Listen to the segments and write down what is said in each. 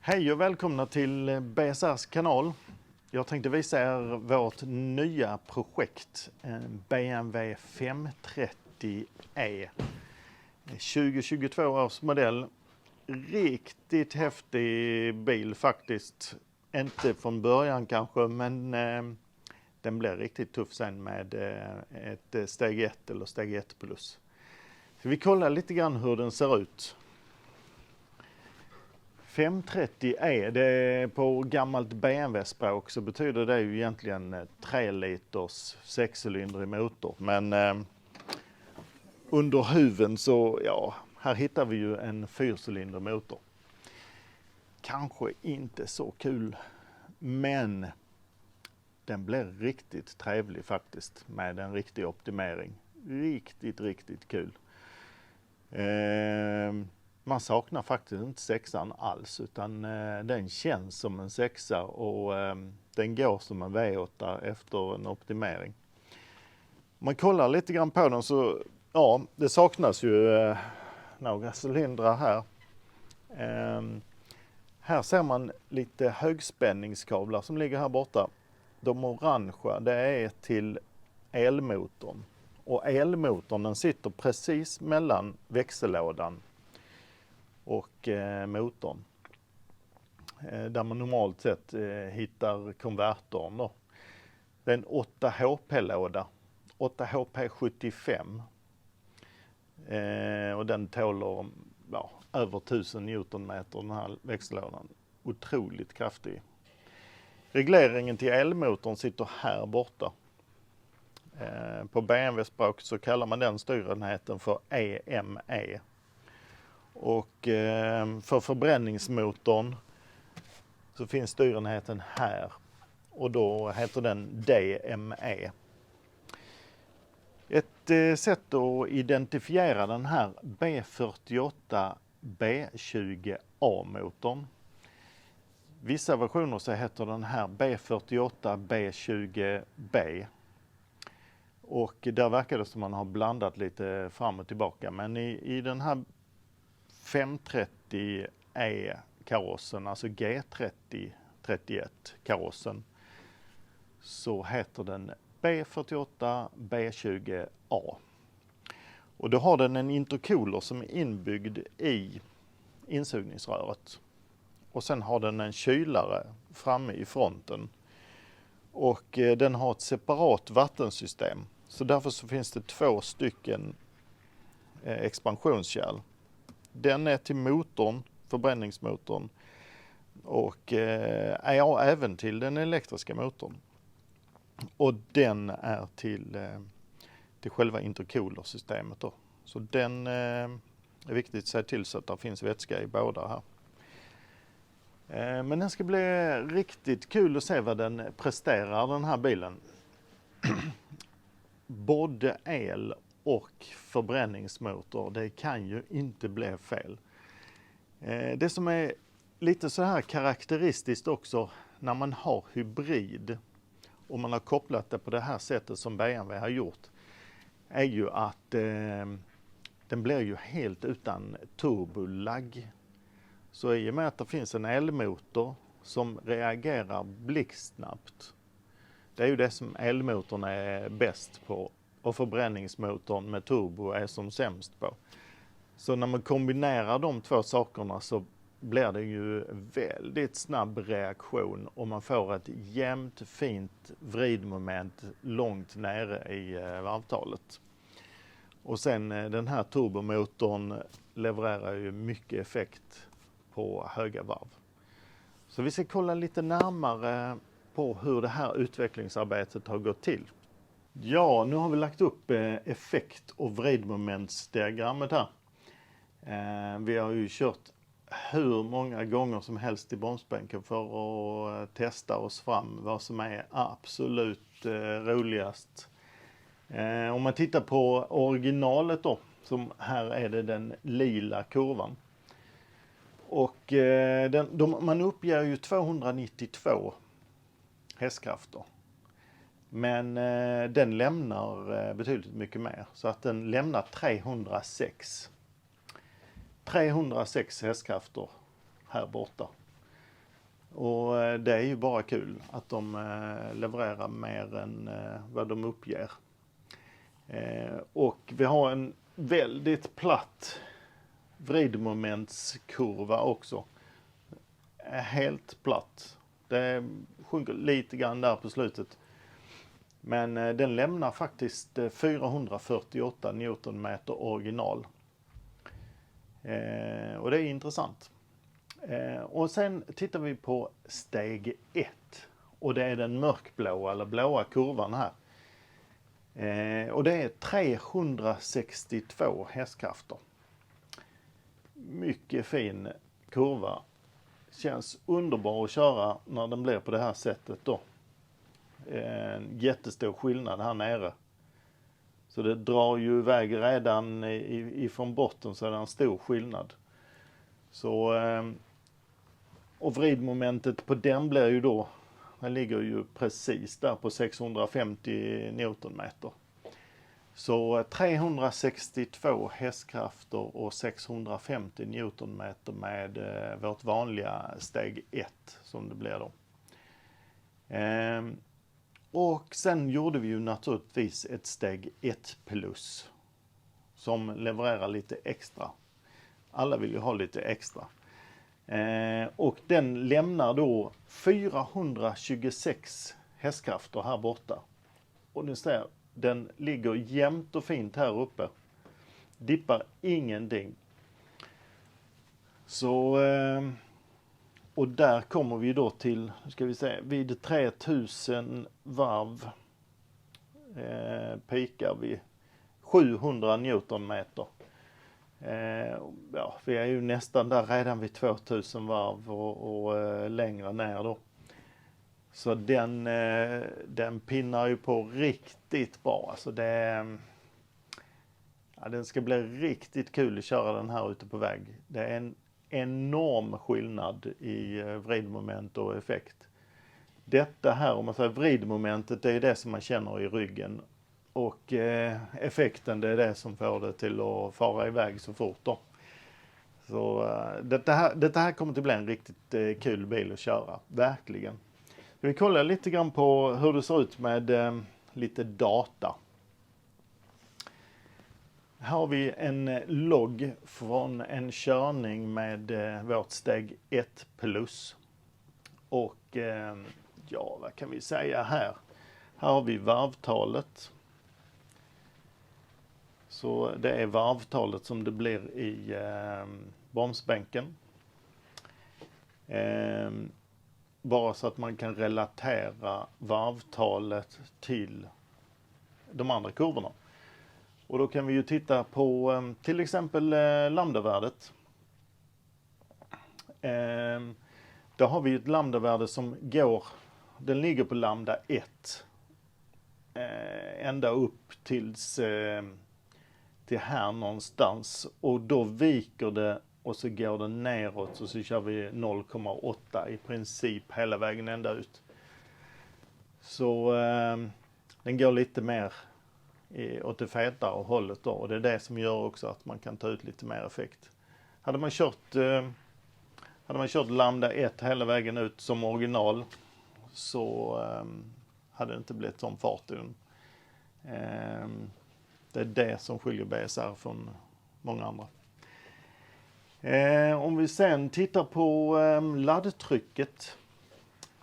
Hej och välkomna till BSRs kanal. Jag tänkte visa er vårt nya projekt, en BMW 530e. 2022 års modell. Riktigt häftig bil faktiskt. Inte från början kanske, men den blir riktigt tuff sen med ett steg 1 eller steg 1 plus. Så vi kollar lite grann hur den ser ut. 530e, det är på gammalt BMW-språk så betyder det ju egentligen 3 liters 6-cylindrig motor. Men under huven så, ja, här hittar vi ju en 4-cylinder motor. Kanske inte så kul, men den blir riktigt trevlig faktiskt med en riktig optimering. Riktigt kul. Man saknar faktiskt inte sexan alls, utan den känns som en sexa och den går som en V8 efter en optimering. Om man kollar lite grann på den så, ja, det saknas ju några cylindrar här. Här ser man lite högspänningskablar som ligger här borta. De orangea, det är till elmotorn. Och elmotorn den sitter precis mellan växellådan och motorn. Där man normalt sett hittar konvertorn då. Det är en 8 HP-låda. 8 HP 75. Och den tåler över 1000 Newtonmeter den här växellådan. Otroligt kraftig. Regleringen till elmotorn sitter här borta. På BMW-språk så kallar man den styrenheten för EME. Och för förbränningsmotorn så finns styrenheten här och då heter den DME. Ett sätt att identifiera den här B48 B20A-motorn. Vissa versioner så heter den här B48 B20B. Och där verkar det som man har blandat lite fram och tillbaka, men i den här 530e-karossen, alltså G30-31-karossen, så heter den B48 B20A. Och då har den en intercooler som är inbyggd i insugningsröret. Och sen har den en kylare framme i fronten. Och den har ett separat vattensystem. Så därför så finns det 2 stycken expansionskärl. Den är till motorn, förbränningsmotorn, och även till den elektriska motorn. Och den är till själva intercoolersystemet då. Så den är viktigt att säga till så att det finns vätska i båda här. Men den ska bli riktigt kul att se vad den presterar, den här bilen. Både el och förbränningsmotor, det kan ju inte bli fel. Det som är lite så här karaktäristiskt också när man har hybrid och man har kopplat det på det här sättet som BMW har gjort, är ju att den blir ju helt utan turbolagg. Så i och med att det finns en elmotor som reagerar blixtsnabbt, det är ju det som elmotorn är bäst på och förbränningsmotorn med turbo är som sämst på. Så när man kombinerar de 2 sakerna så blir det ju väldigt snabb reaktion och man får ett jämnt fint vridmoment långt nere i varvtalet. Och sen den här turbomotorn levererar ju mycket effekt på höga varv. Så vi ska kolla lite närmare på hur det här utvecklingsarbetet har gått till. Ja, nu har vi lagt upp effekt- och vridmomentsdiagrammet här. Vi har ju kört hur många gånger som helst i bromsbänken för att testa oss fram vad som är absolut roligast. Om man tittar på originalet då, som här är det den lila kurvan. Och man uppger ju 292 hästkrafter. Men den lämnar betydligt mycket mer. Så att den lämnar 306. 306 hästkrafter här borta. Och det är ju bara kul att de levererar mer än vad de uppger. Och vi har en väldigt platt vridmomentskurva också. Helt platt. Det sjunker lite grann där på slutet. Men den lämnar faktiskt 448 Newtonmeter original. Och det är intressant. Och sen tittar vi på steg 1. Och det är den mörkblåa eller blåa kurvan här. Och det är 362 hästkrafter. Mycket fin kurva. Känns underbar att köra när den blir på det här sättet då. En jättestor skillnad här nere. Så det drar ju iväg redan ifrån botten, så är det en stor skillnad. Så, och vridmomentet på den blir ju då, den ligger ju precis där på 650 Newtonmeter. Så 362 hästkrafter och 650 Newtonmeter med vårt vanliga steg 1 som det blir då. Och sen gjorde vi ju naturligtvis ett steg 1 plus som levererar lite extra. Alla vill ju ha lite extra. Och den lämnar då 426 hästkrafter här borta. Och ni ser, den ligger jämnt och fint här uppe. Dippar ingenting. Så, och där kommer vi då till, ska vi se, vid 3000 varv pikar vi 700 Newtonmeter. Ja, vi är ju nästan där redan vid 2000 varv och längre ner då. Så den pinnar ju på riktigt bra. Alltså den ska bli riktigt kul att köra den här ute på väg. Det är en enorm skillnad i vridmoment och effekt. Detta här, om man säger vridmomentet, det är det som man känner i ryggen. Och effekten, det är det som får det till att fara iväg så fort då. Så detta här kommer att bli en riktigt kul bil att köra, verkligen. Vi kollar lite grann på hur det ser ut med lite data. Här har vi en logg från en körning med vårt steg 1 plus. Och ja, vad kan vi säga här? Här har vi varvtalet. Så det är varvtalet som det blir i bromsbänken. Bara så att man kan relatera varvtalet till de andra kurvorna. Och då kan vi ju titta på till exempel lambdavärdet. Då har vi ett lambdavärde som den ligger på lambda 1. Ända upp till här någonstans. Och då viker det och så går det neråt och så kör vi 0,8 i princip hela vägen ända ut. Så den går lite mer åt det fetare hållet då, och det är det som gör också att man kan ta ut lite mer effekt. Hade man kört lambda 1 hela vägen ut som original så hade det inte blivit sån fart i den. Det är det som skiljer BSR från många andra. Om vi sen tittar på laddtrycket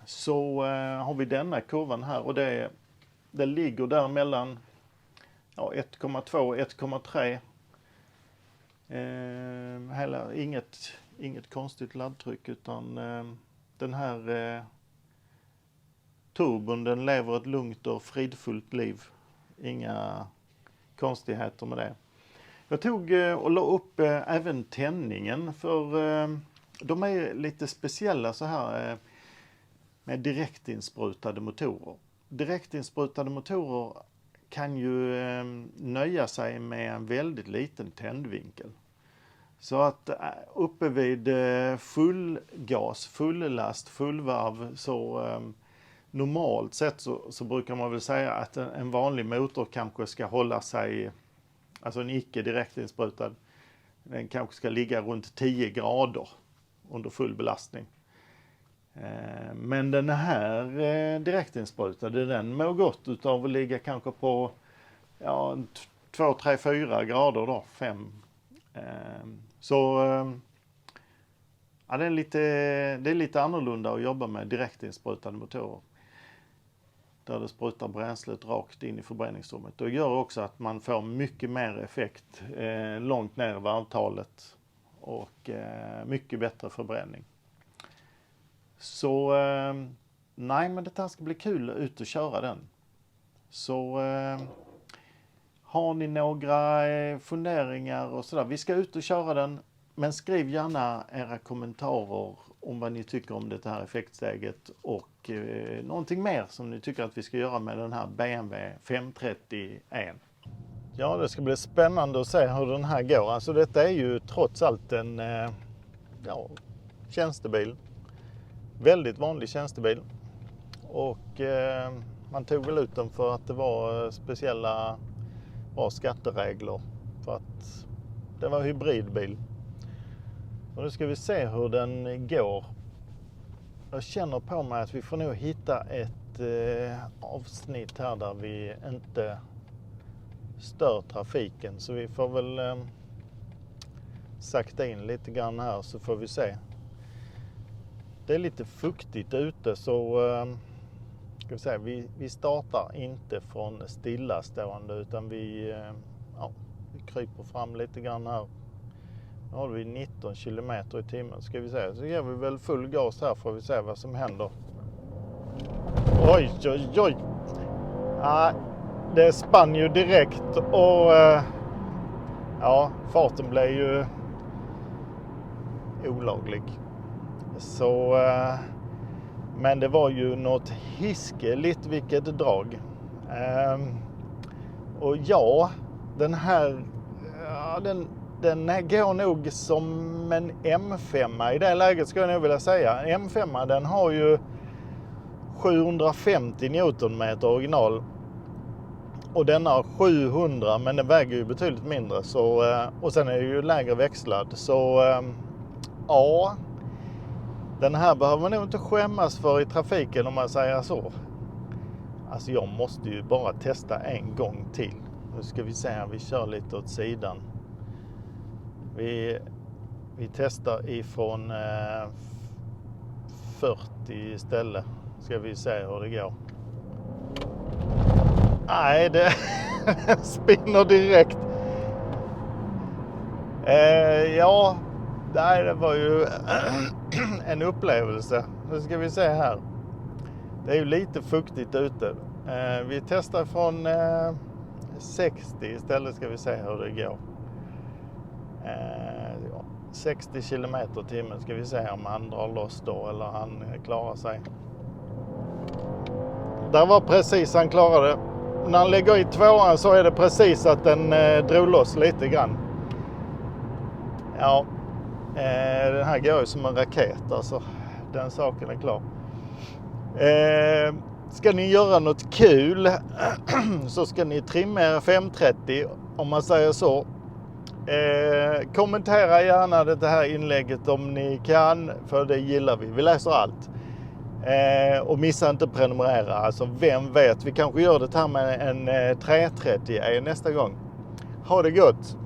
så har vi denna kurvan här, och det ligger där mellan 1,2 och 1,3. Inget konstigt laddtryck, utan den här turbon, den lever ett lugnt och fridfullt liv. Inga konstigheter med det. Jag tog och la upp även tändningen, för de är lite speciella så här med direktinsprutade motorer. Direktinsprutade motorer kan ju nöja sig med en väldigt liten tändvinkel. Så att uppe vid full gas, full last, full varv, så normalt sett så brukar man väl säga att en vanlig motor kanske ska hålla sig, alltså en icke direktinsprutad, den kanske ska ligga runt 10 grader under full belastning. Men den här direktinsprutade, den mår gott utav att ligga kanske på 2, 3, 4 grader då, 5. Ja, det är lite annorlunda att jobba med direktinsprutade motorer. Där det sprutar bränslet rakt in i förbränningsrummet. Det gör också att man får mycket mer effekt långt ner i varvtalet och mycket bättre förbränning. Så nej, men det här ska bli kul ut och köra den. Så har ni några funderingar och sådär, vi ska ut och köra den. Men skriv gärna era kommentarer om vad ni tycker om det här effektsteget och någonting mer som ni tycker att vi ska göra med den här BMW 531. Ja, det ska bli spännande att se hur den här går. Alltså detta är ju trots allt en tjänstebil. Väldigt vanlig tjänstebil. Och man tog väl ut den för att det var speciella skatteregler. För att det var hybridbil. Och nu ska vi se hur den går. Jag känner på mig att vi får nog hitta ett avsnitt här där vi inte stör trafiken. Så vi får väl sakta in lite grann här så får vi se. Det är lite fuktigt ute så ska vi säga, vi startar inte från stillastående utan vi kryper fram lite grann här. Nu har vi 19 km i timmen ska vi säga. Så ger vi väl full gas här får vi se vad som händer. Oj, oj, oj. Det spann ju direkt och farten blev ju olaglig. Så, men det var ju något hiskeligt vilket drag. Och den här, den går nog som en M5 i det läget skulle jag nog vilja säga. M5 den har ju 750 Newtonmeter original. Och den har 700 men den väger ju betydligt mindre. Så, och sen är det ju lägre växlad. Så den här behöver man nog inte skämmas för i trafiken om man säger så. Alltså jag måste ju bara testa en gång till. Nu ska vi se här, vi kör lite åt sidan. Vi testar ifrån 40 istället. Ska vi se hur det går. Nej, det spinner direkt. Det var ju en upplevelse. Nu ska vi se här. Det är ju lite fuktigt ute. Vi testar från 60 istället ska vi se hur det går. 60 km i timmen ska vi se om han drar loss då eller han klarar sig. Där var precis han klarade. När han lägger i tvåan så är det precis att den drog loss lite grann. Ja, den här går ju som en raket alltså. Den saken är klar. Ska ni göra något kul så ska ni trimma er 530 om man säger så. Kommentera gärna det här inlägget om ni kan, för det gillar vi. Vi läser allt. Och missa inte prenumerera. Alltså vem vet, vi kanske gör det här med en 330 nästa gång. Ha det gott!